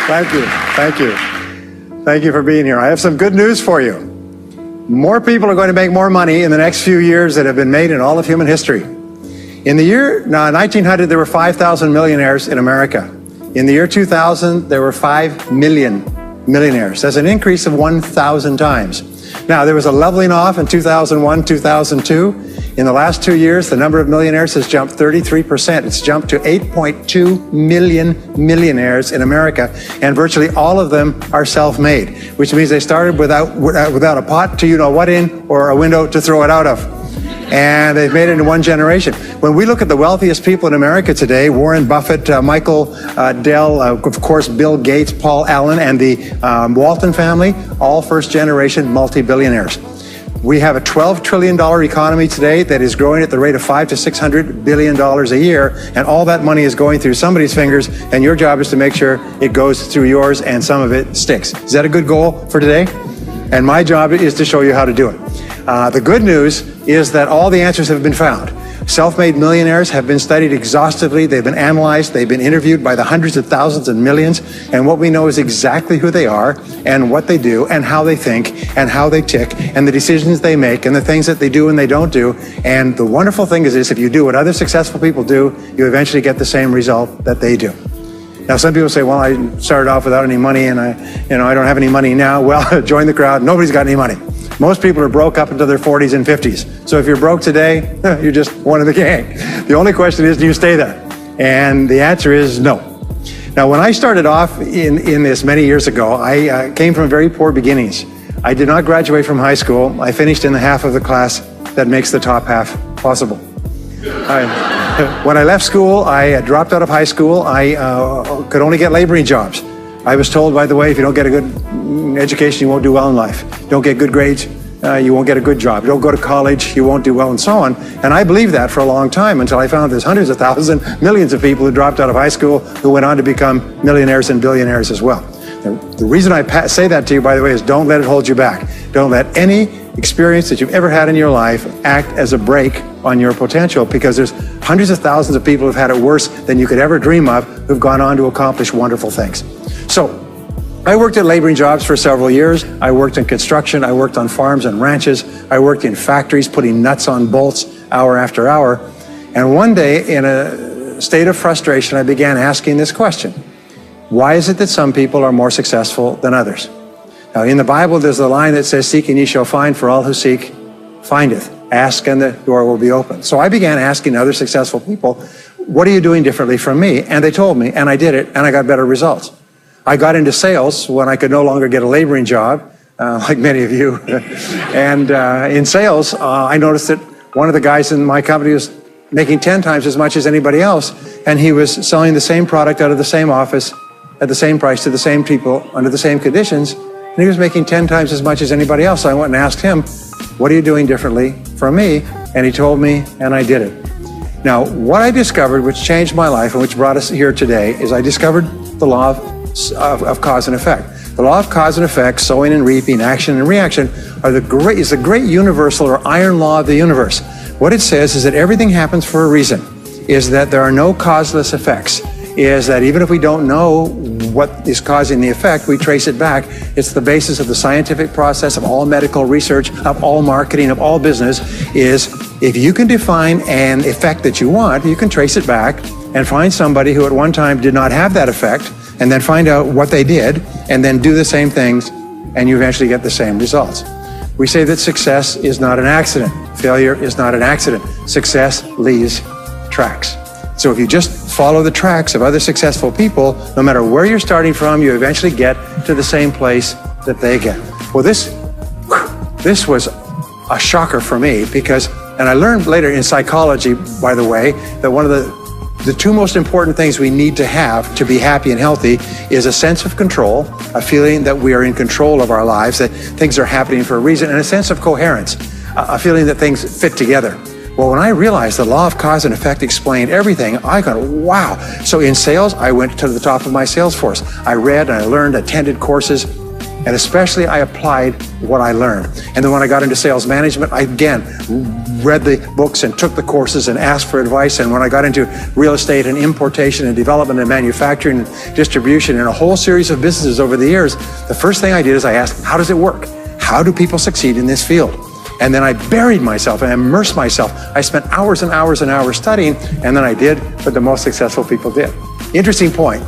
Thank you. Thank you. Thank you for being here. I have some good news for you. More people are going to make more money in the next few years than have been made in all of human history. In the year 1900, there were 5,000 millionaires in America. In the year 2000, there were 5 million millionaires. That's an increase of 1,000 times. Now, there was a leveling off in 2001, 2002. In the last 2 years, the number of millionaires has jumped 33%. It's jumped to 8.2 million millionaires in America, and virtually all of them are self-made, which means they started without a pot to you-know-what in or a window to throw it out of. And they've made it in one generation. When we look at the wealthiest people in America today, Warren Buffett, Michael Dell, of course, Bill Gates, Paul Allen, and the Walton family, all first-generation multi-billionaires. We have a $12 trillion economy today that is growing at the rate of $500 to $600 billion a year, and all that money is going through somebody's fingers, and your job is to make sure it goes through yours and some of it sticks. Is that a good goal for today? And my job is to show you how to do it. The good news is that all the answers have been found. Self-made millionaires have been studied exhaustively. They've been analyzed. They've been interviewed by the hundreds of thousands and millions. And what we know is exactly who they are and what they do and how they think and how they tick and the decisions they make and the things that they do and they don't do. And the wonderful thing is this: if you do what other successful people do, you eventually get the same result that they do. Now, some people say, well, I started off without any money and I don't have any money now. Well, join the crowd. Nobody's got any money. Most people are broke up into their 40s and 50s. So if you're broke today, you're just one of the gang. The only question is, do you stay there? And the answer is no. Now, when I started off in this many years ago, I came from very poor beginnings. I did not graduate from high school. I finished in the half of the class that makes the top half possible. When I left school, I dropped out of high school. I could only get laboring jobs. I was told, by the way, if you don't get a good education, you won't do well in life. You don't get good grades, you won't get a good job. You don't go to college, you won't do well, and so on. And I believed that for a long time until I found there's hundreds of thousands, millions of people who dropped out of high school who went on to become millionaires and billionaires as well. The reason I say that to you, by the way, is don't let it hold you back. Don't let any experience that you've ever had in your life act as a brake on your potential, because there's hundreds of thousands of people who've had it worse than you could ever dream of, who've gone on to accomplish wonderful things. So I worked at laboring jobs for several years. I worked in construction. I worked on farms and ranches. I worked in factories putting nuts on bolts hour after hour. And one day, in a state of frustration, I began asking this question: why is it that some people are more successful than others? Now, in the Bible, there's a line that says, "Seek and ye shall find, for all who seek findeth. Ask and the door will be open." So I began asking other successful people, what are you doing differently from me? And they told me, and I did it, and I got better results. I got into sales when I could no longer get a laboring job, like many of you. And in sales, I noticed that one of the guys in my company was making 10 times as much as anybody else, and he was selling the same product out of the same office at the same price to the same people under the same conditions, and he was making 10 times as much as anybody else. So I went and asked him, what are you doing differently from me? And he told me, and I did it. Now, what I discovered, which changed my life and which brought us here today, is I discovered the law of cause and effect. The law of cause and effect, sowing and reaping, action and reaction, is the great universal or iron law of the universe. What it says is that everything happens for a reason, is that there are no causeless effects, is that even if we don't know what is causing the effect, we trace it back. It's the basis of the scientific process, of all medical research, of all marketing, of all business, is if you can define an effect that you want, you can trace it back and find somebody who at one time did not have that effect, and then find out what they did, and then do the same things, and you eventually get the same results. We say that success is not an accident. Failure is not an accident. Success leaves tracks. So if you just follow the tracks of other successful people, no matter where you're starting from, you eventually get to the same place that they get. Well, this was a shocker for me, because, and I learned later in psychology, by the way, that one of the two most important things we need to have to be happy and healthy is a sense of control, a feeling that we are in control of our lives, that things are happening for a reason, and a sense of coherence, a feeling that things fit together. Well, when I realized the law of cause and effect explained everything, I got, wow. So in sales, I went to the top of my sales force. I read and I learned, attended courses, And especially I applied what I learned. And then when I got into sales management, I again read the books and took the courses and asked for advice. And when I got into real estate and importation and development and manufacturing and distribution and a whole series of businesses over the years, the first thing I did is I asked, how does it work? How do people succeed in this field? And then I buried myself and immersed myself. I spent hours and hours and hours studying, and then I did what the most successful people did. Interesting point.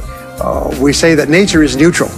We say that nature is neutral.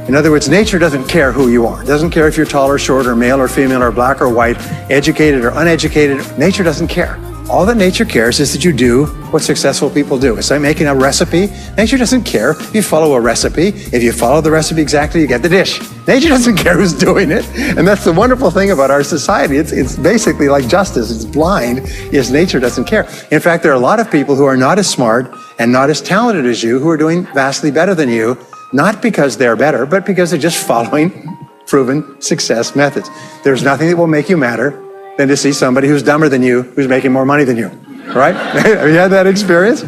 In other words, nature doesn't care who you are. It doesn't care if you're tall or short or male or female or black or white, educated or uneducated. Nature doesn't care. All that nature cares is that you do what successful people do. It's like making a recipe. Nature doesn't care if you follow a recipe. If you follow the recipe exactly, you get the dish. Nature doesn't care who's doing it. And that's the wonderful thing about our society. It's basically like justice. It's blind, is nature doesn't care. In fact, there are a lot of people who are not as smart and not as talented as you who are doing vastly better than you, not because they're better, but because they're just following proven success methods. There's nothing that will make you madder than to see somebody who's dumber than you, who's making more money than you, right? Have you had that experience?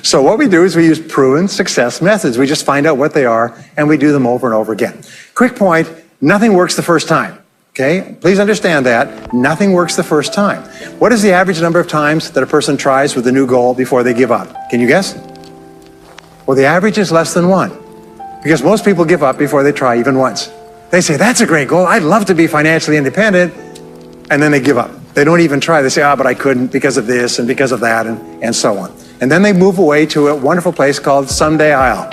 So what we do is we use proven success methods. We just find out what they are, and we do them over and over again. Quick point, nothing works the first time, okay? Please understand that. Nothing works the first time. What is the average number of times that a person tries with a new goal before they give up? Can you guess? Well, the average is less than 1, because most people give up before they try even once. They say, that's a great goal. I'd love to be financially independent. And then they give up. They don't even try. They say, but I couldn't because of this and because of that and so on. And then they move away to a wonderful place called Someday I'll.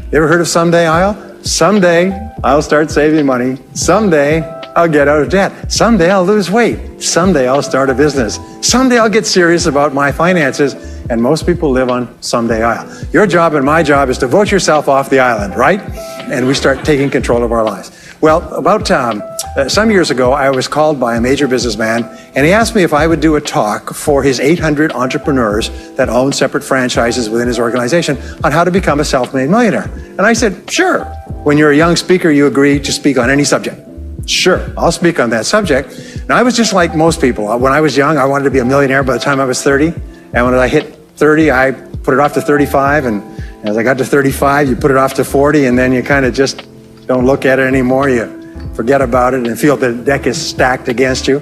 You ever heard of Someday I'll? Someday I'll start saving money. Someday I'll get out of debt. Someday I'll lose weight. Someday I'll start a business. Someday I'll get serious about my finances. And most people live on Someday I'll. Your job and my job is to vote yourself off the island, right? And we start taking control of our lives. Well, about some years ago, I was called by a major businessman, and he asked me if I would do a talk for his 800 entrepreneurs that own separate franchises within his organization on how to become a self-made millionaire. And I said, sure. When you're a young speaker, you agree to speak on any subject. Sure, I'll speak on that subject. And I was just like most people. When I was young, I wanted to be a millionaire by the time I was 30. And when I hit 30, I put it off to 35. And as I got to 35, you put it off to 40, and then you kind of just don't look at it anymore. You forget about it and feel the deck is stacked against you.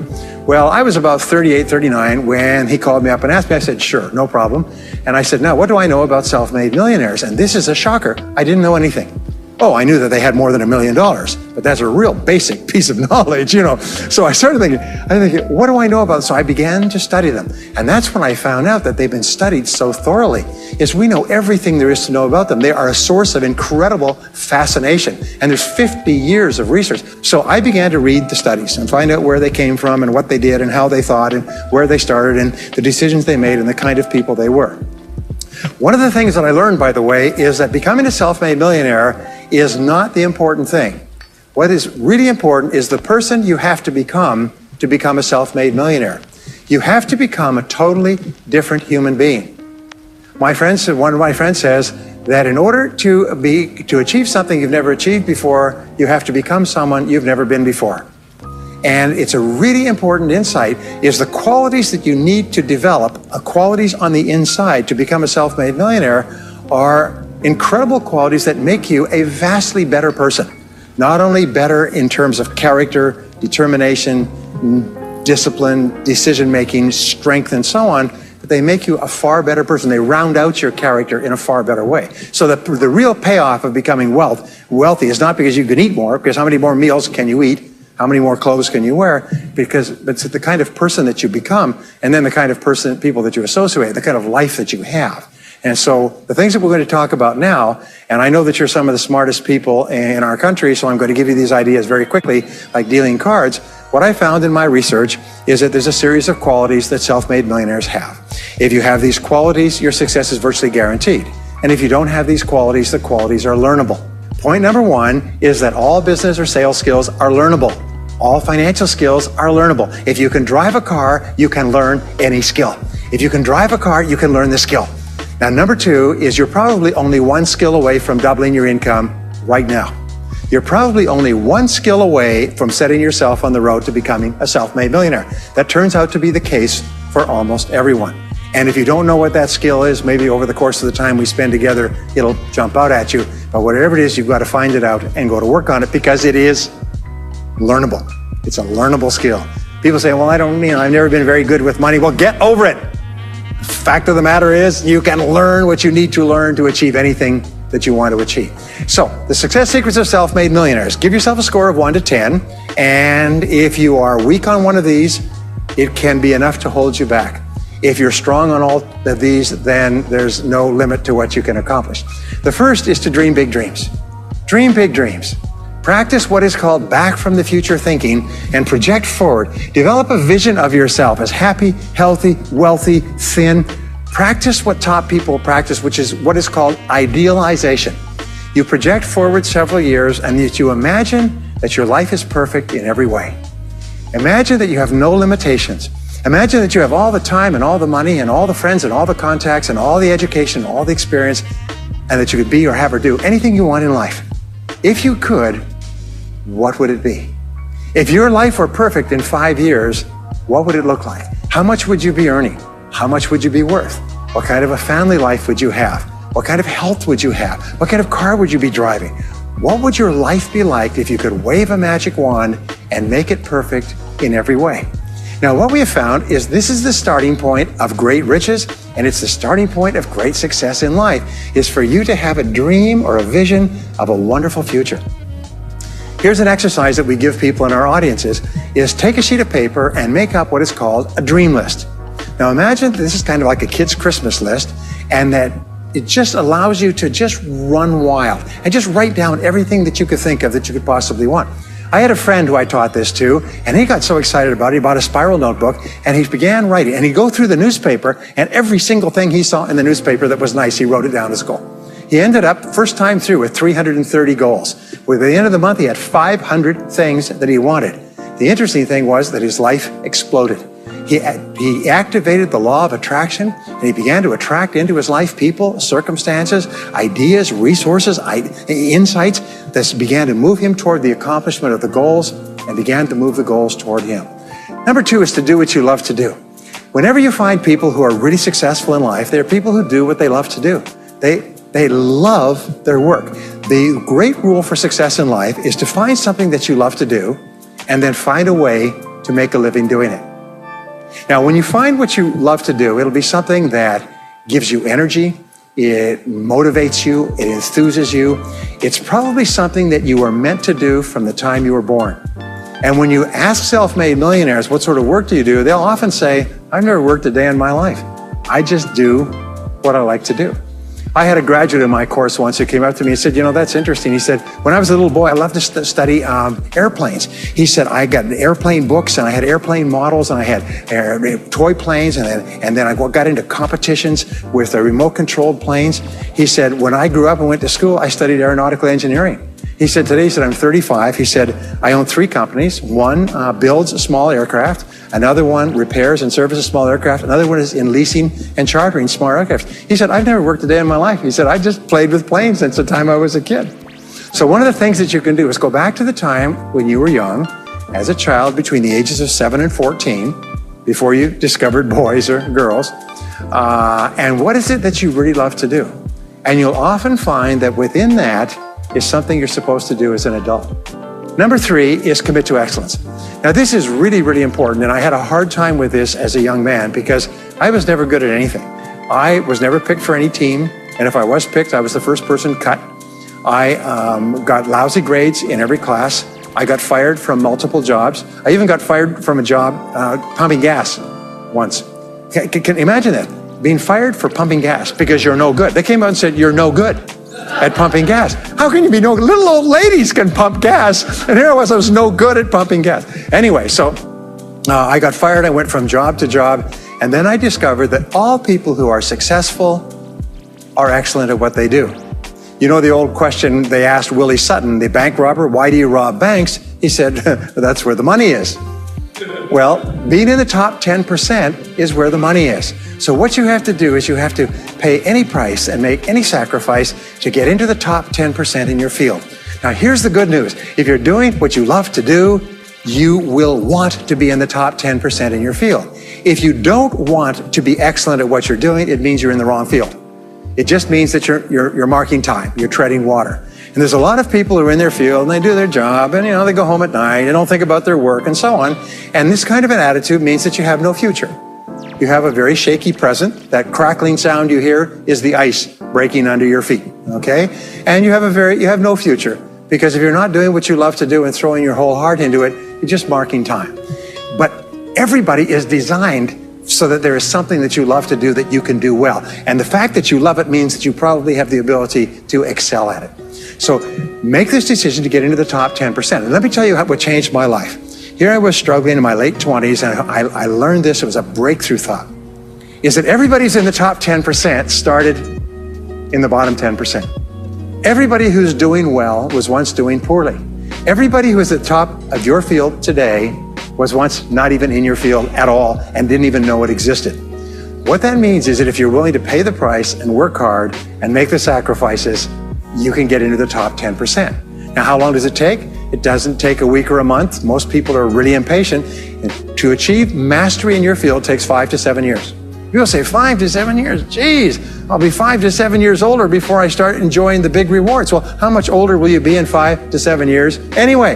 Well, I was about 38, 39 when he called me up and asked me. I said, sure, no problem. And I said, now, what do I know about self-made millionaires? And this is a shocker. I didn't know anything. Oh, I knew that they had more than $1 million, but that's a real basic piece of knowledge, you know. So I started thinking, what do I know about them? So I began to study them. And that's when I found out that they've been studied so thoroughly, is we know everything there is to know about them. They are a source of incredible fascination. And there's 50 years of research. So I began to read the studies and find out where they came from and what they did and how they thought and where they started and the decisions they made and the kind of people they were. One of the things that I learned, by the way, is that becoming a self-made millionaire is not the important thing. What is really important is the person you have to become a self-made millionaire. You have to become a totally different human being. One of my friends says that in order to achieve something you've never achieved before, you have to become someone you've never been before. And it's a really important insight, is the qualities that you need to develop, qualities on the inside to become a self-made millionaire, are incredible qualities that make you a vastly better person. Not only better in terms of character, determination, discipline, decision-making, strength, and so on, but they make you a far better person. They round out your character in a far better way. So the real payoff of becoming wealthy is not because you can eat more, because how many more meals can you eat? How many more clothes can you wear? Because it's the kind of person that you become, and then the kind of people that you associate, the kind of life that you have. And so the things that we're going to talk about now, and I know that you're some of the smartest people in our country, so I'm going to give you these ideas very quickly, like dealing cards. What I found in my research is that there's a series of qualities that self-made millionaires have. If you have these qualities, your success is virtually guaranteed. And if you don't have these qualities, the qualities are learnable. Point number one is that all business or sales skills are learnable. All financial skills are learnable. If you can drive a car, you can learn any skill. If you can drive a car, you can learn the skill. Now, number two is you're probably only one skill away from doubling your income right now. You're probably only one skill away from setting yourself on the road to becoming a self-made millionaire. That turns out to be the case for almost everyone. And if you don't know what that skill is, maybe over the course of the time we spend together, it'll jump out at you. But whatever it is, you've got to find it out and go to work on it because it is learnable. It's a learnable skill. People say, well, I've never been very good with money. Well, get over it. Fact of the matter is, you can learn what you need to learn to achieve anything that you want to achieve. So, the success secrets of self-made millionaires. Give yourself a score of 1 to 10, and if you are weak on one of these, it can be enough to hold you back. If you're strong on all of these, then there's no limit to what you can accomplish. The first is to dream big dreams. Dream big dreams. Practice what is called back from the future thinking and project forward. Develop a vision of yourself as happy, healthy, wealthy, thin. Practice what top people practice, which is what is called idealization. You project forward several years and you imagine that your life is perfect in every way. Imagine that you have no limitations. Imagine that you have all the time and all the money and all the friends and all the contacts and all the education, and all the experience, and that you could be or have or do anything you want in life. If you could, what would it be? If your life were perfect in 5 years, what would it look like? How much would you be earning? How much would you be worth? What kind of a family life would you have? What kind of health would you have? What kind of car would you be driving? What would your life be like if you could wave a magic wand and make it perfect in every way? Now, what we have found is this is the starting point of great riches, and it's the starting point of great success in life, is for you to have a dream or a vision of a wonderful future. Here's an exercise that we give people in our audiences, is take a sheet of paper and make up what is called a dream list. Now, imagine this is kind of like a kid's Christmas list, and that it just allows you to just run wild and just write down everything that you could think of that you could possibly want. I had a friend who I taught this to, and he got so excited about it, he bought a spiral notebook, and he began writing. And he'd go through the newspaper, and every single thing he saw in the newspaper that was nice, he wrote it down as a goal. He ended up, first time through, with 330 goals. With the end of the month, he had 500 things that he wanted. The interesting thing was that his life exploded. He activated the law of attraction, and he began to attract into his life people, circumstances, ideas, resources, insights that began to move him toward the accomplishment of the goals and began to move the goals toward him. Number 2 is to do what you love to do. Whenever you find people who are really successful in life, they're people who do what they love to do. They love their work. The great rule for success in life is to find something that you love to do and then find a way to make a living doing it. Now, when you find what you love to do, it'll be something that gives you energy, it motivates you, it enthuses you. It's probably something that you were meant to do from the time you were born. And when you ask self-made millionaires, what sort of work do you do? They'll often say, I've never worked a day in my life. I just do what I like to do. I had a graduate in my course once who came up to me and said, that's interesting. He said, when I was a little boy, I loved to study airplanes. He said, I got airplane books and I had airplane models and I had toy planes and then I got into competitions with remote controlled planes. He said, when I grew up and went to school, I studied aeronautical engineering. He said, today, I'm 35. He said, I own 3 companies. One builds a small aircraft. Another one repairs and services small aircraft. Another one is in leasing and chartering small aircraft. He said, I've never worked a day in my life. He said, I just played with planes since the time I was a kid. So one of the things that you can do is go back to the time when you were young, as a child between the ages of 7 and 14, before you discovered boys or girls. And what is it that you really love to do? And you'll often find that within that is something you're supposed to do as an adult. Number 3 is commit to excellence. Now, this is really, really important, and I had a hard time with this as a young man because I was never good at anything. I was never picked for any team, and if I was picked, I was the first person cut. I got lousy grades in every class. I got fired from multiple jobs. I even got fired from a job pumping gas once. Can you imagine that? Being fired for pumping gas because you're no good. They came out and said, you're no good at pumping gas. How can you be no good? Little old ladies can pump gas. And here I was no good at pumping gas. Anyway, so I got fired. I went from job to job. And then I discovered that all people who are successful are excellent at what they do. You know the old question they asked Willie Sutton, the bank robber, why do you rob banks? He said, that's where the money is. Well, being in the top 10% is where the money is. So what you have to do is you have to pay any price and make any sacrifice to get into the top 10% in your field. Now, here's the good news. If you're doing what you love to do, you will want to be in the top 10% in your field. If you don't want to be excellent at what you're doing, it means you're in the wrong field. It just means that you're marking time, you're treading water. And there's a lot of people who are in their field and they do their job and, they go home at night and don't think about their work and so on. And this kind of an attitude means that you have no future. You have a very shaky present. That crackling sound you hear is the ice breaking under your feet, okay? And you have no future, because if you're not doing what you love to do and throwing your whole heart into it, you're just marking time. But everybody is designed so that there is something that you love to do that you can do well. And the fact that you love it means that you probably have the ability to excel at it. So make this decision to get into the top 10%. And let me tell you what changed my life. Here I was struggling in my late 20s, and I learned this. It was a breakthrough thought, is that everybody's in the top 10% started in the bottom 10%. Everybody who's doing well was once doing poorly. Everybody who is at the top of your field today was once not even in your field at all and didn't even know it existed. What that means is that if you're willing to pay the price and work hard and make the sacrifices, you can get into the top 10%. Now, how long does it take? It doesn't take a week or a month. Most people are really impatient. And to achieve mastery in your field takes 5 to 7 years. People say 5 to 7 years. Geez, I'll be 5 to 7 years older before I start enjoying the big rewards. Well, how much older will you be in 5 to 7 years anyway?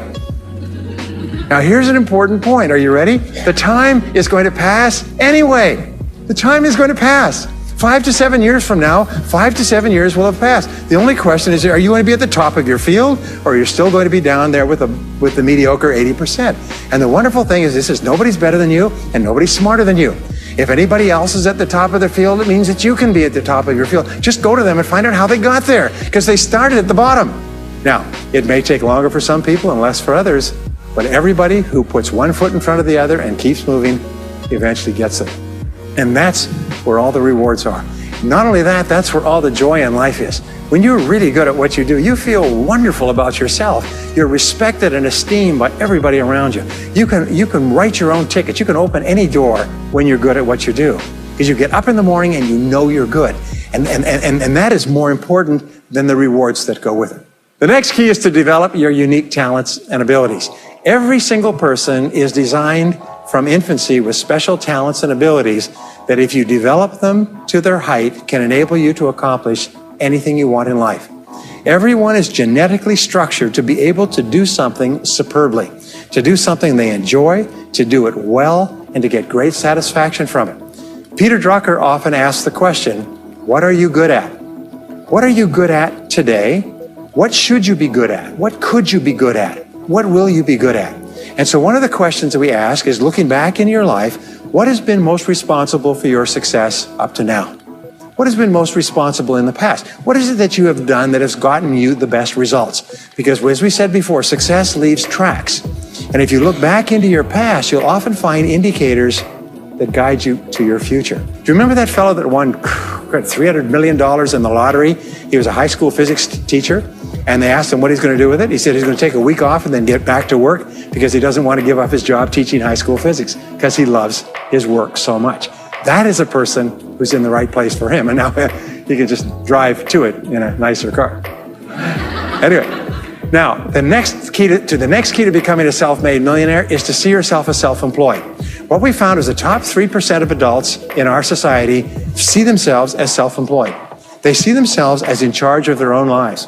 Now, here's an important point. Are you ready? The time is going to pass anyway. The time is going to pass. 5 to 7 years from now, 5 to 7 years will have passed. The only question is, are you going to be at the top of your field, or you're still going to be down there with the mediocre 80%? And the wonderful thing is this: nobody's better than you and nobody's smarter than you. If anybody else is at the top of their field, it means that you can be at the top of your field. Just go to them and find out how they got there, because they started at the bottom. Now, it may take longer for some people and less for others, but everybody who puts one foot in front of the other and keeps moving eventually gets it. And that's where all the rewards are. Not only that, that's where all the joy in life is. When you're really good at what you do, you feel wonderful about yourself. You're respected and esteemed by everybody around you. You can write your own ticket. You can open any door when you're good at what you do, because you get up in the morning and you know you're good. And that is more important than the rewards that go with it. The next key is to develop your unique talents and abilities. Every single person is designed from infancy with special talents and abilities that, if you develop them to their height, can enable you to accomplish anything you want in life. Everyone is genetically structured to be able to do something superbly, to do something they enjoy, to do it well, and to get great satisfaction from it. Peter Drucker often asks the question, what are you good at? What are you good at today? What should you be good at? What could you be good at? What will you be good at? And so one of the questions that we ask is, looking back in your life, what has been most responsible for your success up to now? What has been most responsible in the past? What is it that you have done that has gotten you the best results? Because as we said before, success leaves tracks. And if you look back into your past, you'll often find indicators that guide you to your future. Do you remember that fellow that won $300 million in the lottery? He was a high school physics teacher, and they asked him what he's going to do with it. He said he's going to take a week off and then get back to work, because he doesn't want to give up his job teaching high school physics, because he loves his work so much. That is a person who's in the right place for him. And now he can just drive to it in a nicer car. Anyway, now the next key to becoming a self-made millionaire is to see yourself as self-employed. What we found is the top 3% of adults in our society see themselves as self-employed. They see themselves as in charge of their own lives.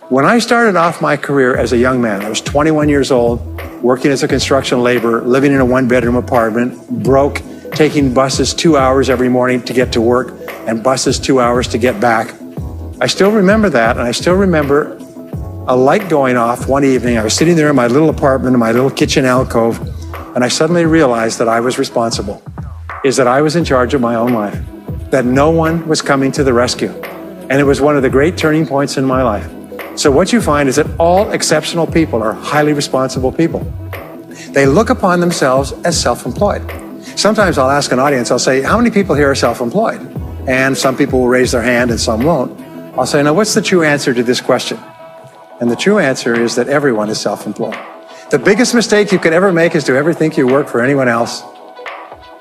When I started off my career as a young man, I was 21 years old, working as a construction laborer, living in a one-bedroom apartment, broke, taking buses 2 hours every morning to get to work and buses 2 hours to get back. I still remember that, and I still remember a light going off one evening. I was sitting there in my little apartment, in my little kitchen alcove, and I suddenly realized that I was responsible, that I was in charge of my own life, that no one was coming to the rescue. And it was one of the great turning points in my life. So what you find is that all exceptional people are highly responsible people. They look upon themselves as self-employed. Sometimes I'll ask an audience, I'll say, how many people here are self-employed? And some people will raise their hand and some won't. I'll say, now what's the true answer to this question? And the true answer is that everyone is self-employed. The biggest mistake you could ever make is to ever think you work for anyone else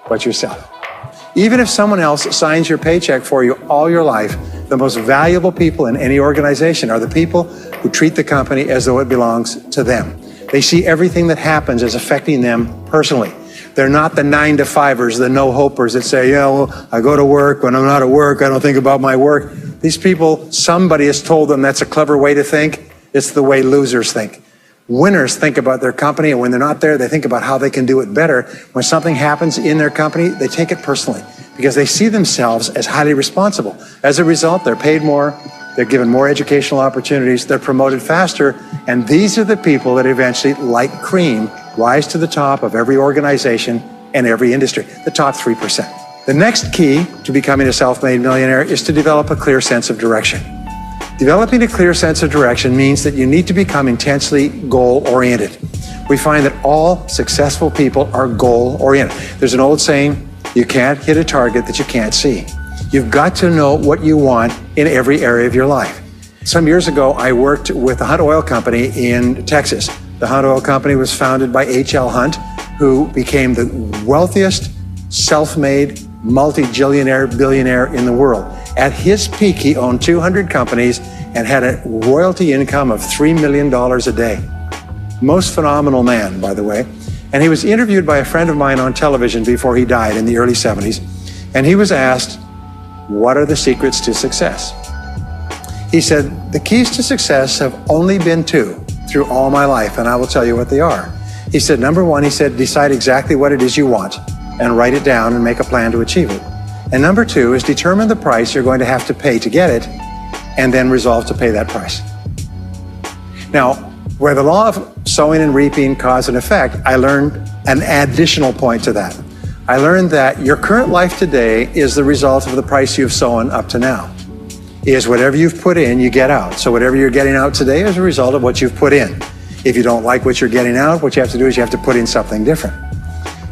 but yourself. Even if someone else signs your paycheck for you all your life, the most valuable people in any organization are the people who treat the company as though it belongs to them. They see everything that happens as affecting them personally. They're not the 9-to-5ers, the no-hopers that say, well, I go to work. When I'm not at work, I don't think about my work. These people, somebody has told them that's a clever way to think. It's the way losers think. Winners think about their company, and when they're not there, they think about how they can do it better. When something happens in their company, they take it personally because they see themselves as highly responsible. As a result, they're paid more, they're given more educational opportunities, they're promoted faster, and these are the people that eventually, like cream, rise to the top of every organization and every industry, the top 3%. The next key to becoming a self-made millionaire is to develop a clear sense of direction. Developing a clear sense of direction means that you need to become intensely goal-oriented. We find that all successful people are goal-oriented. There's an old saying, you can't hit a target that you can't see. You've got to know what you want in every area of your life. Some years ago, I worked with the Hunt Oil Company in Texas. The Hunt Oil Company was founded by H.L. Hunt, who became the wealthiest, self-made, multi-billionaire in the world. At his peak, he owned 200 companies and had a royalty income of $3 million a day. Most phenomenal man, by the way. And he was interviewed by a friend of mine on television before he died in the early 70s. And he was asked, what are the secrets to success? He said, the keys to success have only been two through all my life, and I will tell you what they are. He said, number one, he said, decide exactly what it is you want and write it down and make a plan to achieve it. And number two is determine the price you're going to have to pay to get it and then resolve to pay that price. Now, where the law of sowing and reaping cause and effect, I learned an additional point to that. I learned that your current life today is the result of the price you've sown up to now. Is whatever you've put in, you get out. So whatever you're getting out today is a result of what you've put in. If you don't like what you're getting out, what you have to do is you have to put in something different.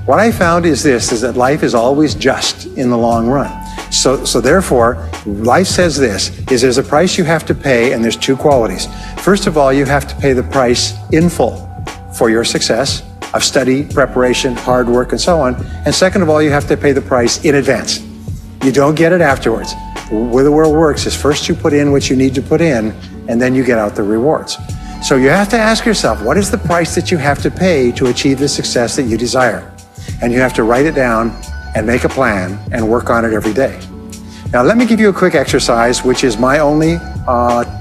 What I found is that life is always just in the long run. So therefore, life says there's a price you have to pay, and there's two qualities. First of all, you have to pay the price in full for your success of study, preparation, hard work, and so on. And second of all, you have to pay the price in advance. You don't get it afterwards. The way the world works is first you put in what you need to put in, and then you get out the rewards. So you have to ask yourself, what is the price that you have to pay to achieve the success that you desire? And you have to write it down and make a plan and work on it every day. Now, let me give you a quick exercise, which is my only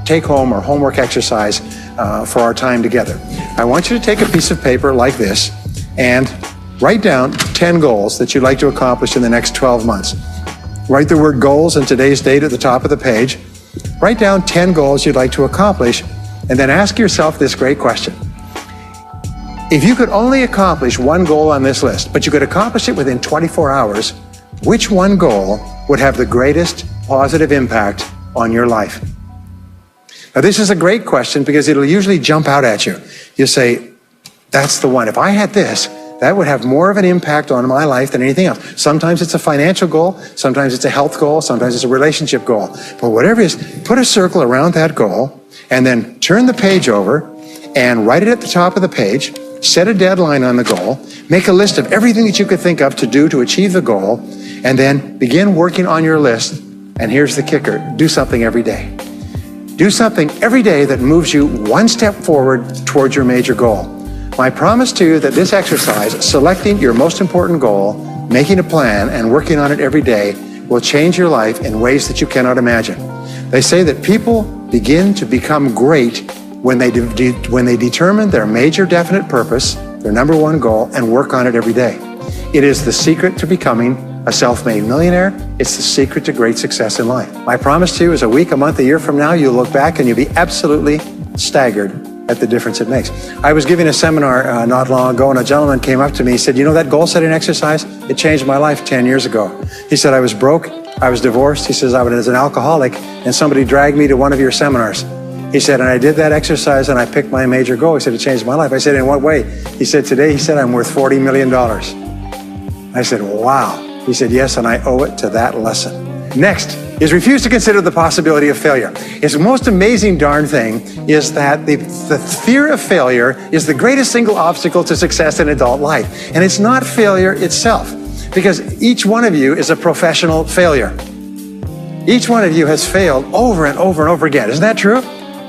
take-home or homework exercise for our time together. I want you to take a piece of paper like this and write down 10 goals that you'd like to accomplish in the next 12 months. Write the word goals and today's date at the top of the page. Write down 10 goals you'd like to accomplish, and then ask yourself this great question. If you could only accomplish one goal on this list, but you could accomplish it within 24 hours, which one goal would have the greatest positive impact on your life? Now, this is a great question because it'll usually jump out at you. You say, that's the one. If I had this, that would have more of an impact on my life than anything else. Sometimes it's a financial goal, sometimes it's a health goal, sometimes it's a relationship goal. But whatever it is, put a circle around that goal and then turn the page over and write it at the top of the page. Set a deadline on the goal, make a list of everything that you could think of to do to achieve the goal, and then begin working on your list. And here's the kicker, do something every day. Do something every day that moves you one step forward towards your major goal. My promise to you that this exercise, selecting your most important goal, making a plan, and working on it every day will change your life in ways that you cannot imagine. They say that people begin to become great when they determine their major definite purpose, their number one goal, and work on it every day. It is the secret to becoming a self-made millionaire. It's the secret to great success in life. My promise to you is a week, a month, a year from now, you'll look back and you'll be absolutely staggered at the difference it makes. I was giving a seminar not long ago, and a gentleman came up to me. He said, you know that goal-setting exercise? It changed my life 10 years ago. He said, I was broke, I was divorced. He says, I was an alcoholic, and somebody dragged me to one of your seminars. He said, and I did that exercise and I picked my major goal. He said, it changed my life. I said, in what way? He said, today, he said, I'm worth $40 million. I said, wow. He said, yes, and I owe it to that lesson. Next is refuse to consider the possibility of failure. It's the most amazing darn thing is that the fear of failure is the greatest single obstacle to success in adult life. And it's not failure itself, because each one of you is a professional failure. Each one of you has failed over and over and over again. Isn't that true?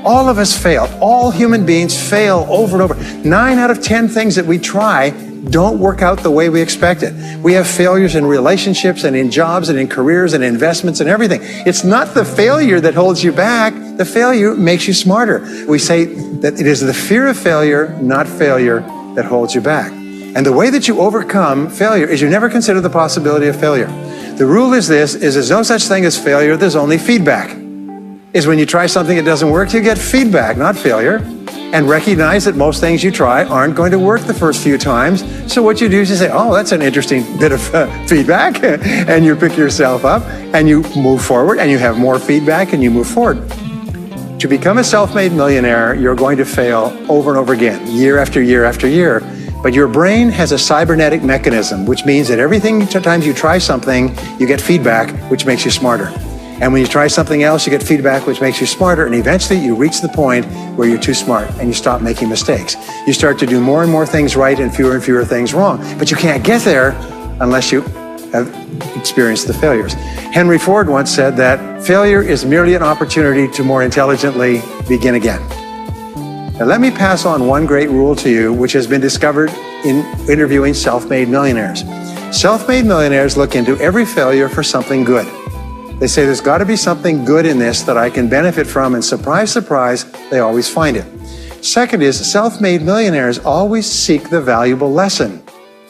All of us fail. All human beings fail over and over. 9 out of 10 things that we try don't work out the way we expected. We have failures in relationships and in jobs and in careers and investments and everything. It's not the failure that holds you back. The failure makes you smarter. We say that it is the fear of failure, not failure, that holds you back. And the way that you overcome failure is you never consider the possibility of failure. The rule is this, is there's no such thing as failure, there's only feedback. Is when you try something that doesn't work, you get feedback, not failure. And recognize that most things you try aren't going to work the first few times. So what you do is you say, oh, that's an interesting bit of feedback. And you pick yourself up and you move forward and you have more feedback and you move forward. To become a self-made millionaire, you're going to fail over and over again, year after year after year. But your brain has a cybernetic mechanism, which means that every time you try something, you get feedback, which makes you smarter. And when you try something else, you get feedback, which makes you smarter. And eventually you reach the point where you're too smart and you stop making mistakes. You start to do more and more things right and fewer things wrong. But you can't get there unless you have experienced the failures. Henry Ford once said that failure is merely an opportunity to more intelligently begin again. Now let me pass on one great rule to you, which has been discovered in interviewing self-made millionaires. Self-made millionaires look into every failure for something good. They say there's got to be something good in this that I can benefit from, and surprise, surprise, they always find it. Second is self-made millionaires always seek the valuable lesson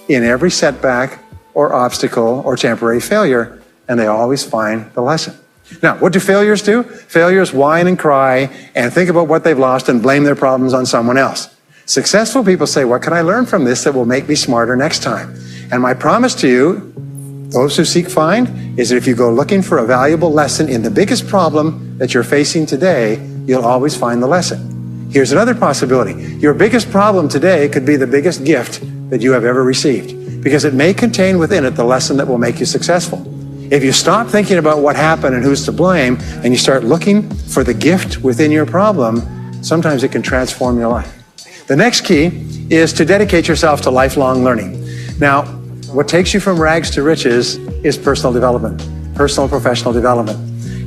in every setback or obstacle or temporary failure, and they always find the lesson. Now, what do failures do? Failures whine and cry and think about what they've lost and blame their problems on someone else. Successful people say, what can I learn from this that will make me smarter next time? And my promise to you, those who seek find, is that if you go looking for a valuable lesson in the biggest problem that you're facing today, you'll always find the lesson. Here's another possibility. Your biggest problem today could be the biggest gift that you have ever received, because it may contain within it the lesson that will make you successful. If you stop thinking about what happened and who's to blame, and you start looking for the gift within your problem, sometimes it can transform your life. The next key is to dedicate yourself to lifelong learning. Now, what takes you from rags to riches is personal development, personal professional development.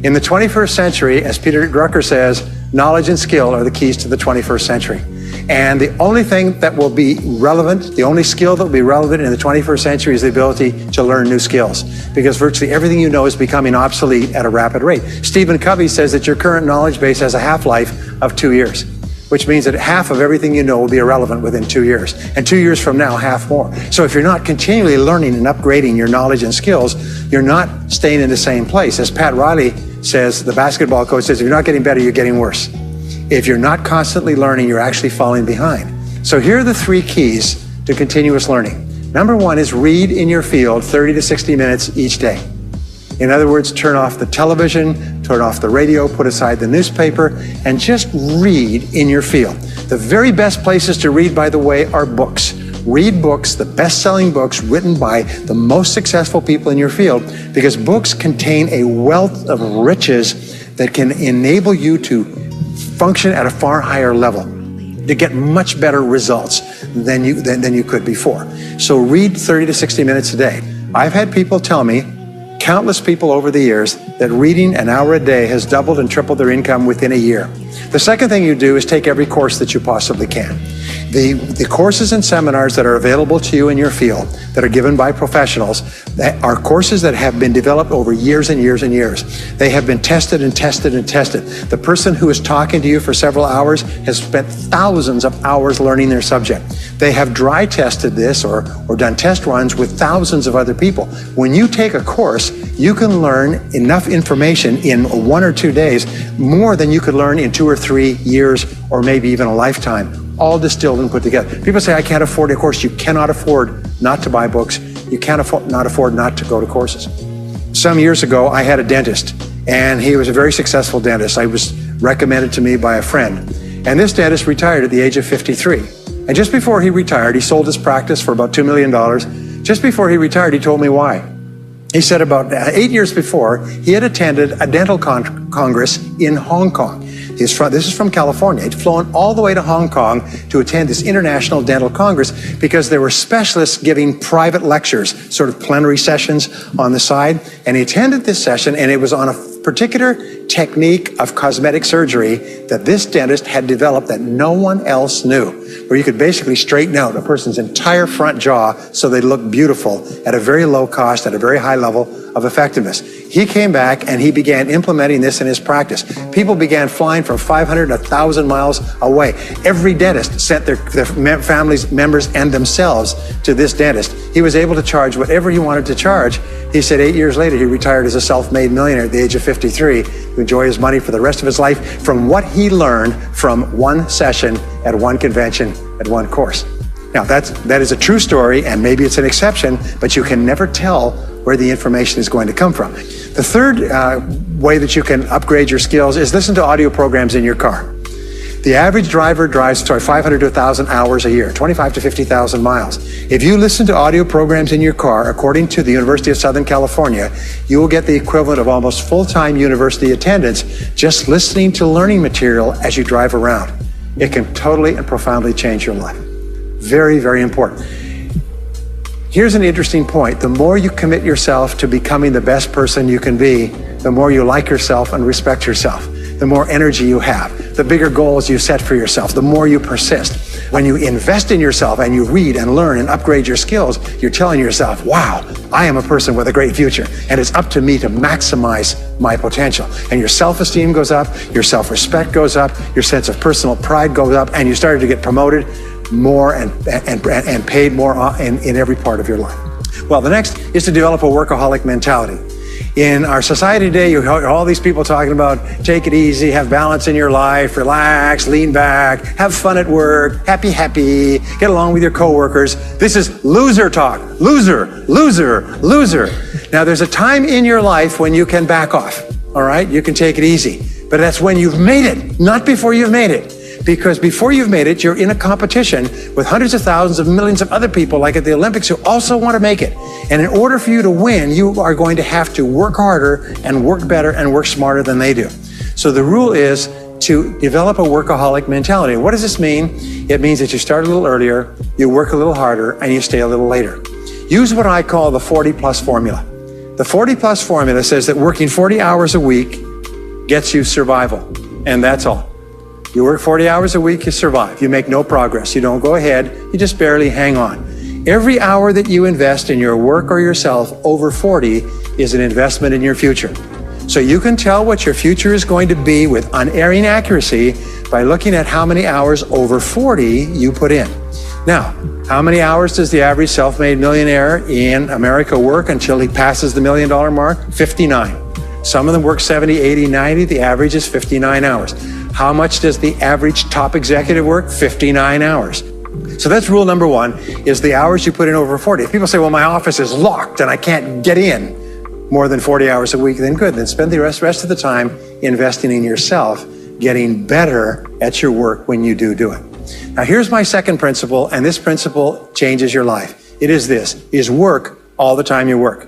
In the 21st century, as Peter Drucker says, knowledge and skill are the keys to the 21st century. And the only thing that will be relevant, the only skill that will be relevant in the 21st century is the ability to learn new skills, because virtually everything you know is becoming obsolete at a rapid rate. Stephen Covey says that your current knowledge base has a half-life of 2 years, which means that half of everything you know will be irrelevant within 2 years. And 2 years from now, half more. So if you're not continually learning and upgrading your knowledge and skills, you're not staying in the same place. As Pat Riley says, the basketball coach says, if you're not getting better, you're getting worse. If you're not constantly learning, you're actually falling behind. So here are the 3 keys to continuous learning. Number 1 is read in your field 30 to 60 minutes each day. In other words, turn off the television, turn off the radio, put aside the newspaper, and just read in your field. The very best places to read, by the way, are books. Read books, the best-selling books written by the most successful people in your field, because books contain a wealth of riches that can enable you to function at a far higher level, to get much better results than you could before. So read 30 to 60 minutes a day. I've had people tell me, countless people over the years, that reading an hour a day has doubled and tripled their income within a year. The second thing you do is take every course that you possibly can. The courses and seminars that are available to you in your field that are given by professionals are courses that have been developed over years and years and years. They have been tested and tested and tested. The person who is talking to you for several hours has spent thousands of hours learning their subject. They have dry tested this or done test runs with thousands of other people. When you take a course, you can learn enough information in 1 or 2 days, more than you could learn in 2 or 3 years or maybe even a lifetime, all distilled and put together. People say, I can't afford a course. You cannot afford not to buy books. You can't afford not to go to courses. Some years ago, I had a dentist, and he was a very successful dentist. I was recommended to me by a friend. And this dentist retired at the age of 53. And just before he retired, he sold his practice for about $2 million. Just before he retired, he told me why. He said about 8 years before, he had attended a dental congress in Hong Kong. This is from California. He'd flown all the way to Hong Kong to attend this international dental congress because there were specialists giving private lectures, sort of plenary sessions on the side. And he attended this session, and it was on a particular technique of cosmetic surgery that this dentist had developed that no one else knew, where you could basically straighten out a person's entire front jaw so they look beautiful at a very low cost, at a very high level of effectiveness. He came back and he began implementing this in his practice. People began flying from 500 to 1,000 miles away. Every dentist sent their families, members, and themselves to this dentist. He was able to charge whatever he wanted to charge. He said 8 years later, he retired as a self-made millionaire at the age of 53 to enjoy his money for the rest of his life from what he learned from one session at one convention at one course. Now, that is a true story, and maybe it's an exception, but you can never tell where the information is going to come from. The third way that you can upgrade your skills is listen to audio programs in your car. The average driver drives 500 to 1,000 hours a year, 25 to 50,000 miles. If you listen to audio programs in your car, according to the University of Southern California, you will get the equivalent of almost full-time university attendance just listening to learning material as you drive around. It can totally and profoundly change your life. Very, very important. Here's an interesting point. The more you commit yourself to becoming the best person you can be, the more you like yourself and respect yourself, the more energy you have, the bigger goals you set for yourself, the more you persist. When you invest in yourself and you read and learn and upgrade your skills, you're telling yourself, wow, I am a person with a great future, and it's up to me to maximize my potential. And your self-esteem goes up, your self-respect goes up, your sense of personal pride goes up, and you started to get promoted more and paid more in every part of your life. Well, the next is to develop a workaholic mentality. In our society today, you hear all these people talking about take it easy, have balance in your life, relax, lean back, have fun at work, happy, get along with your coworkers. This is loser talk. Loser, loser, loser. Now, there's a time in your life when you can back off, all right? You can take it easy. But that's when you've made it, not before you've made it. Because before you've made it, you're in a competition with hundreds of thousands of millions of other people, like at the Olympics, who also want to make it. And in order for you to win, you are going to have to work harder and work better and work smarter than they do. So the rule is to develop a workaholic mentality. What does this mean? It means that you start a little earlier, you work a little harder, and you stay a little later. Use what I call the 40-plus formula. The 40-plus formula says that working 40 hours a week gets you survival, and that's all. You work 40 hours a week, you survive. You make no progress. You don't go ahead. You just barely hang on. Every hour that you invest in your work or yourself over 40 is an investment in your future. So you can tell what your future is going to be with unerring accuracy by looking at how many hours over 40 you put in. Now, how many hours does the average self-made millionaire in America work until he passes the $1 million mark? 59. Some of them work 70, 80, 90. The average is 59 hours. How much does the average top executive work? 59 hours. So that's rule number one, is the hours you put in over 40. If people say, well, my office is locked and I can't get in more than 40 hours a week, then good. Then spend the rest of the time investing in yourself, getting better at your work when you do it. Now, here's my second principle, and this principle changes your life. It is this, is work all the time you work.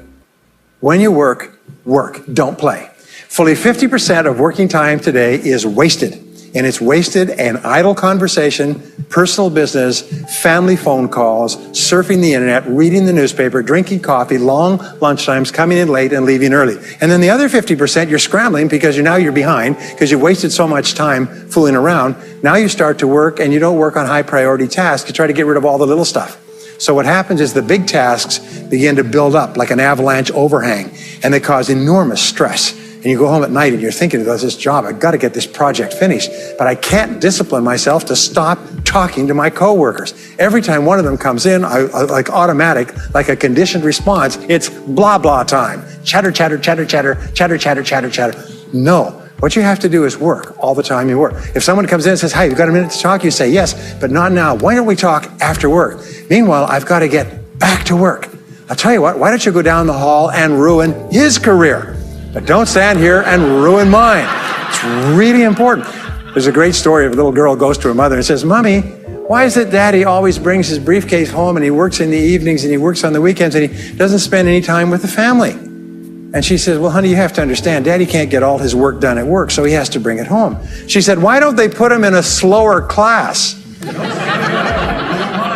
When you work, work, don't play. Fully 50% of working time today is wasted, and it's wasted in idle conversation, personal business, family phone calls, surfing the internet, reading the newspaper, drinking coffee, long lunchtimes, coming in late and leaving early. And then the other 50%, you're scrambling because you're behind because you've wasted so much time fooling around. Now you start to work, and you don't work on high priority tasks. You try to get rid of all the little stuff. So what happens is the big tasks begin to build up like an avalanche overhang, and they cause enormous stress. And you go home at night and you're thinking about this job, I've got to get this project finished, but I can't discipline myself to stop talking to my coworkers. Every time one of them comes in, I like automatic, like a conditioned response, it's blah, blah time. Chatter, chatter, chatter, chatter, chatter, chatter, chatter, chatter. No, what you have to do is work all the time you work. If someone comes in and says, hey, you've got a minute to talk, you say, yes, but not now. Why don't we talk after work? Meanwhile, I've got to get back to work. I'll tell you what, why don't you go down the hall and ruin his career? But don't stand here and ruin mine. It's really important. There's a great story of a little girl goes to her mother and says, Mommy, why is it Daddy always brings his briefcase home and he works in the evenings and he works on the weekends and he doesn't spend any time with the family? And she says, well, honey, you have to understand, Daddy can't get all his work done at work, so he has to bring it home. She said, why don't they put him in a slower class?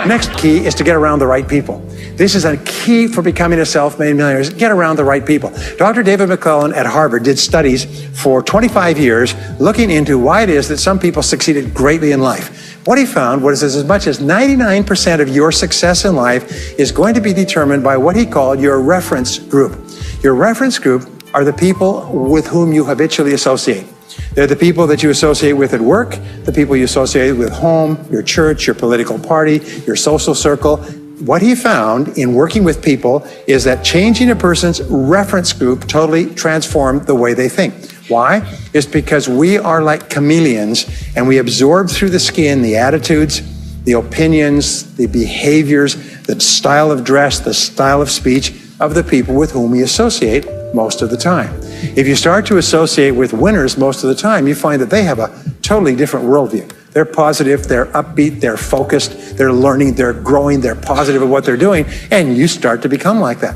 Next key is to get around the right people. This is a key for becoming a self-made millionaire, is get around the right people. Dr. David McClellan at Harvard did studies for 25 years looking into why it is that some people succeeded greatly in life. What he found was as much as 99% of your success in life is going to be determined by what he called your reference group. Your reference group are the people with whom you habitually associate. They're the people that you associate with at work, the people you associate with home, your church, your political party, your social circle. What he found in working with people is that changing a person's reference group totally transformed the way they think. Why? It's because we are like chameleons and we absorb through the skin the attitudes, the opinions, the behaviors, the style of dress, the style of speech of the people with whom we associate most of the time. If you start to associate with winners most of the time, you find that they have a totally different worldview. They're positive, they're upbeat, they're focused, they're learning, they're growing, they're positive at what they're doing, and you start to become like that.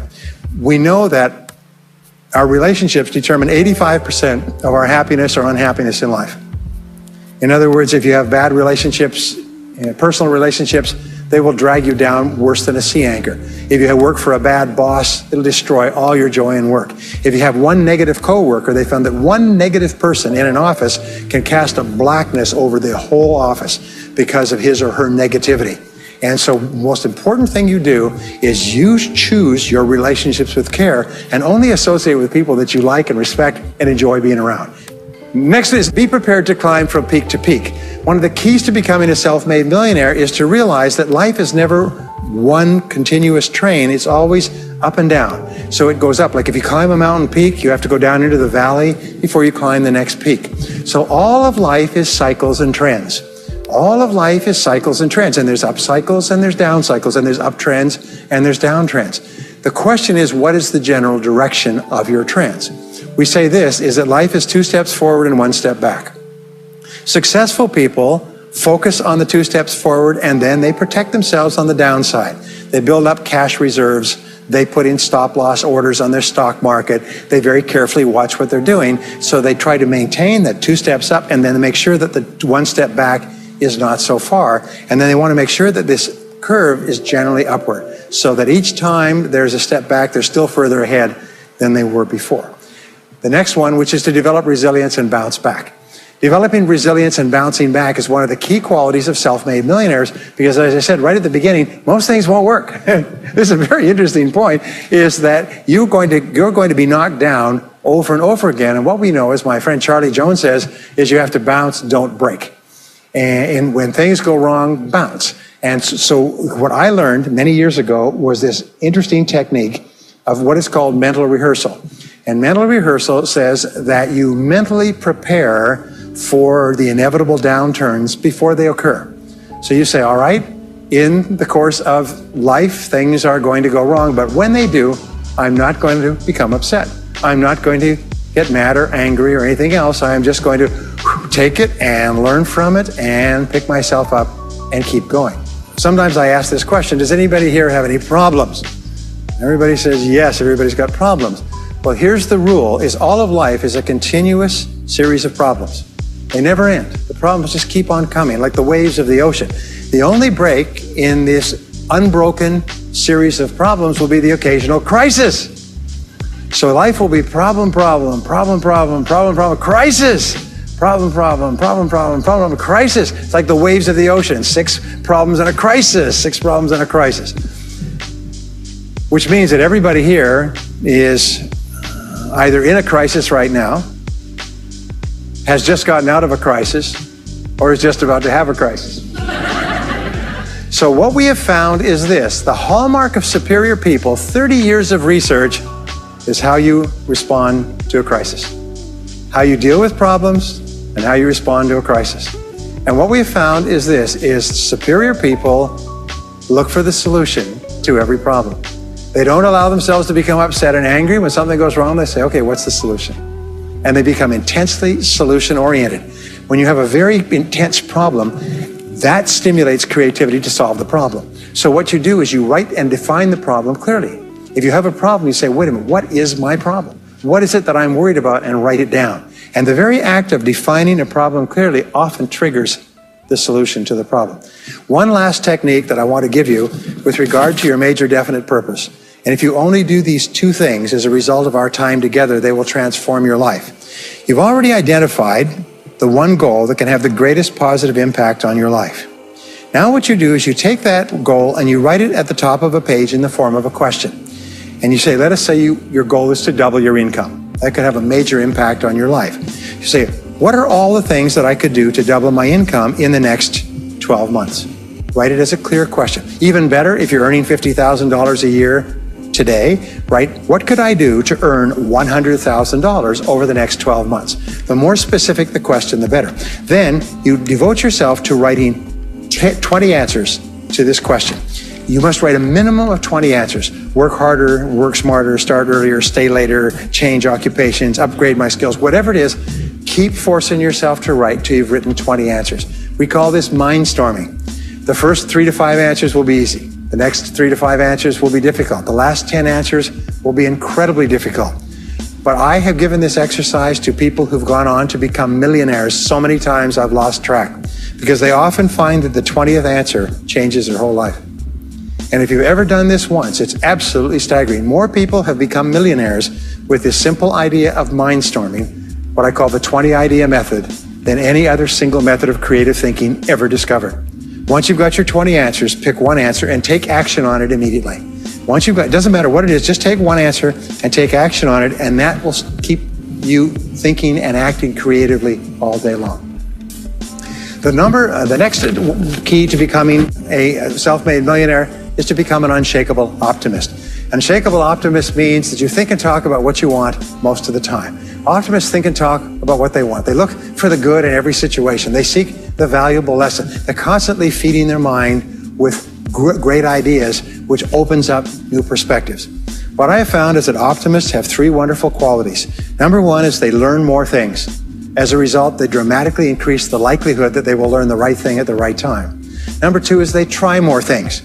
We know that our relationships determine 85% of our happiness or unhappiness in life. In other words, if you have bad relationships, personal relationships, they will drag you down worse than a sea anchor. If you work for a bad boss, it'll destroy all your joy in work. If you have one negative coworker, they found that one negative person in an office can cast a blackness over the whole office because of his or her negativity. And so the most important thing you do is you choose your relationships with care and only associate with people that you like and respect and enjoy being around. Next is be prepared to climb from peak to peak. One of the keys to becoming a self-made millionaire is to realize that life is never one continuous train. It's always up and down. So it goes up. Like if you climb a mountain peak, you have to go down into the valley before you climb the next peak. So all of life is cycles and trends. All of life is cycles and trends. And there's up cycles and there's down cycles and there's up trends and there's down trends. The question is, what is the general direction of your trends? We say this, is that life is 2 steps forward and 1 step back. Successful people focus on the 2 steps forward and then they protect themselves on the downside. They build up cash reserves. They put in stop loss orders on their stock market. They very carefully watch what they're doing. So they try to maintain that 2 steps up and then make sure that the 1 step back is not so far. And then they want to make sure that this curve is generally upward so that each time there's a step back, they're still further ahead than they were before. The next one, which is to develop resilience and bounce back. Developing resilience and bouncing back is one of the key qualities of self-made millionaires because, as I said right at the beginning, most things won't work. This is a very interesting point, is that you're going to be knocked down over and over again. And what we know, as my friend Charlie Jones says, is you have to bounce, don't break. And when things go wrong, bounce. And so what I learned many years ago was this interesting technique of what is called mental rehearsal. And mental rehearsal says that you mentally prepare for the inevitable downturns before they occur. So you say, all right, in the course of life, things are going to go wrong, but when they do, I'm not going to become upset. I'm not going to get mad or angry or anything else. I am just going to take it and learn from it and pick myself up and keep going. Sometimes I ask this question, does anybody here have any problems? Everybody says yes, everybody's got problems. Well, here's the rule, is all of life is a continuous series of problems. They never end. The problems just keep on coming, like the waves of the ocean. The only break in this unbroken series of problems will be the occasional crisis. So life will be problem, problem, problem, problem, problem, problem, crisis. Problem, problem, problem, problem, problem, crisis. It's like the waves of the ocean. 6 problems and a crisis, 6 problems and a crisis. Which means that everybody here is either in a crisis right now, has just gotten out of a crisis, or is just about to have a crisis. So what we have found is this, the hallmark of superior people, 30 years of research, is how you respond to a crisis. How you deal with problems and how you respond to a crisis. And what we have found is this, is superior people look for the solution to every problem. They don't allow themselves to become upset and angry. When something goes wrong, they say, okay, what's the solution? And they become intensely solution-oriented. When you have a very intense problem, that stimulates creativity to solve the problem. So what you do is you write and define the problem clearly. If you have a problem, you say, wait a minute, what is my problem? What is it that I'm worried about? And write it down. And the very act of defining a problem clearly often triggers the solution to the problem. One last technique that I want to give you with regard to your major definite purpose. And if you only do these two things as a result of our time together, they will transform your life. You've already identified the one goal that can have the greatest positive impact on your life. Now what you do is you take that goal and you write it at the top of a page in the form of a question. And you say, let us say your goal is to double your income. That could have a major impact on your life. You say, what are all the things that I could do to double my income in the next 12 months? Write it as a clear question. Even better, if you're earning $50,000 a year today, write, what could I do to earn $100,000 over the next 12 months? The more specific the question, the better. Then you devote yourself to writing 20 answers to this question. You must write a minimum of 20 answers. Work harder, work smarter, start earlier, stay later, change occupations, upgrade my skills, whatever it is, keep forcing yourself to write till you've written 20 answers. We call this mindstorming. The first 3 to 5 answers will be easy. The next 3 to 5 answers will be difficult. The last 10 answers will be incredibly difficult. But I have given this exercise to people who've gone on to become millionaires so many times I've lost track, because they often find that the 20th answer changes their whole life. And if you've ever done this once, it's absolutely staggering. More people have become millionaires with this simple idea of mindstorming, what I call the 20 idea method, than any other single method of creative thinking ever discovered. Once you've got your 20 answers, pick one answer and take action on it immediately. Once you've got, it doesn't matter what it is, just take one answer and take action on it, and that will keep you thinking and acting creatively all day long. The next key to becoming a self-made millionaire is to become an unshakable optimist. Unshakable optimist means that you think and talk about what you want most of the time. Optimists think and talk about what they want. They look for the good in every situation. They seek the valuable lesson. They're constantly feeding their mind with great ideas, which opens up new perspectives. What I have found is that optimists have 3 wonderful qualities. Number 1 is they learn more things. As a result, they dramatically increase the likelihood that they will learn the right thing at the right time. Number 2 is they try more things,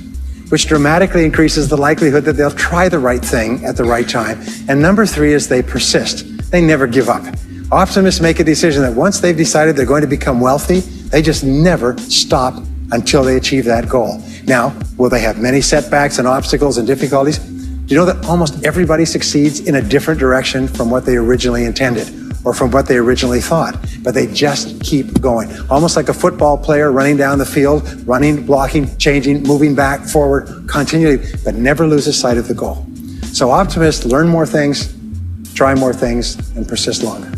which dramatically increases the likelihood that they'll try the right thing at the right time. And number 3 is they persist. They never give up. Optimists make a decision that once they've decided they're going to become wealthy, they just never stop until they achieve that goal. Now, will they have many setbacks and obstacles and difficulties? Do you know that almost everybody succeeds in a different direction from what they originally intended or from what they originally thought? But they just keep going. Almost like a football player running down the field, running, blocking, changing, moving back, forward, continually, but never loses sight of the goal. So optimists learn more things, try more things, and persist longer.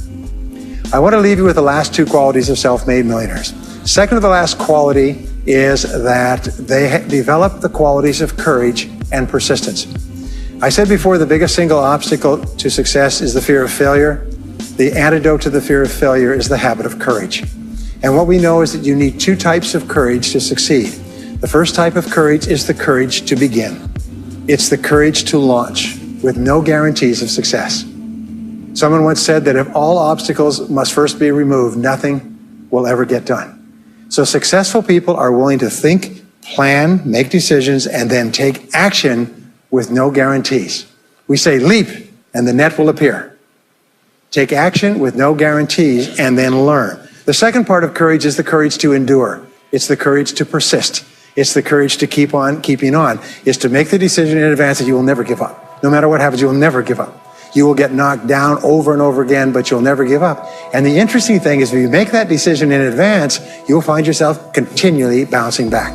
I want to leave you with the last 2 qualities of self-made millionaires. Second to the last quality is that they develop the qualities of courage and persistence. I said before, the biggest single obstacle to success is the fear of failure. The antidote to the fear of failure is the habit of courage. And what we know is that you need 2 types of courage to succeed. The first type of courage is the courage to begin. It's the courage to launch with no guarantees of success. Someone once said that if all obstacles must first be removed, nothing will ever get done. So successful people are willing to think, plan, make decisions, and then take action with no guarantees. We say leap and the net will appear. Take action with no guarantees and then learn. The second part of courage is the courage to endure. It's the courage to persist. It's the courage to keep on keeping on. It's to make the decision in advance that you will never give up. No matter what happens, you will never give up. You will get knocked down over and over again, but you'll never give up. And the interesting thing is, if you make that decision in advance, you'll find yourself continually bouncing back.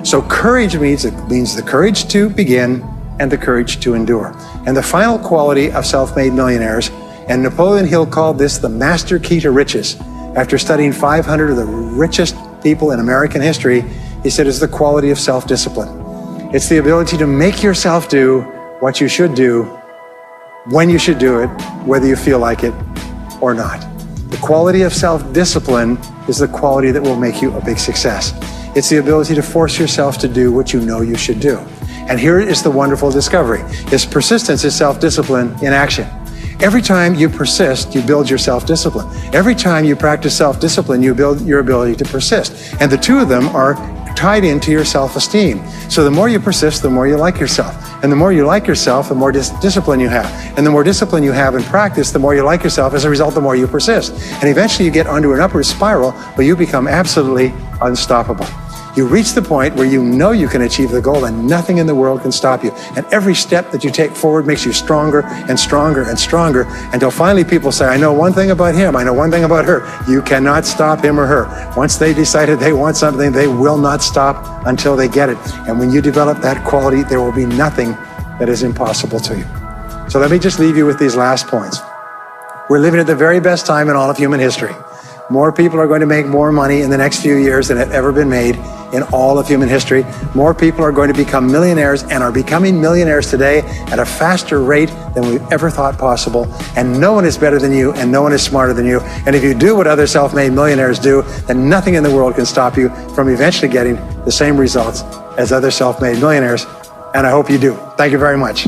So courage means the courage to begin and the courage to endure. And the final quality of self-made millionaires, and Napoleon Hill called this the master key to riches. After studying 500 of the richest people in American history, he said it's the quality of self-discipline. It's the ability to make yourself do what you should do, when you should do it, whether you feel like it or not. The quality of self-discipline is the quality that will make you a big success. It's the ability to force yourself to do what you know you should do. And here is the wonderful discovery. Persistence is self-discipline in action. Every time you persist, you build your self-discipline. Every time you practice self-discipline, you build your ability to persist. And the 2 of them are tied into your self-esteem. So the more you persist, the more you like yourself. And the more you like yourself, the more discipline you have. And the more discipline you have in practice, the more you like yourself. As a result, the more you persist. And eventually you get onto an upward spiral where you become absolutely unstoppable. You reach the point where you know you can achieve the goal and nothing in the world can stop you. And every step that you take forward makes you stronger and stronger and stronger until finally people say, I know one thing about him, I know one thing about her. You cannot stop him or her. Once they decided they want something, they will not stop until they get it. And when you develop that quality, there will be nothing that is impossible to you. So let me just leave you with these last points. We're living at the very best time in all of human history. More people are going to make more money in the next few years than have ever been made in all of human history. More people are going to become millionaires and are becoming millionaires today at a faster rate than we've ever thought possible. And no one is better than you and no one is smarter than you. And if you do what other self-made millionaires do, then nothing in the world can stop you from eventually getting the same results as other self-made millionaires. And I hope you do. Thank you very much.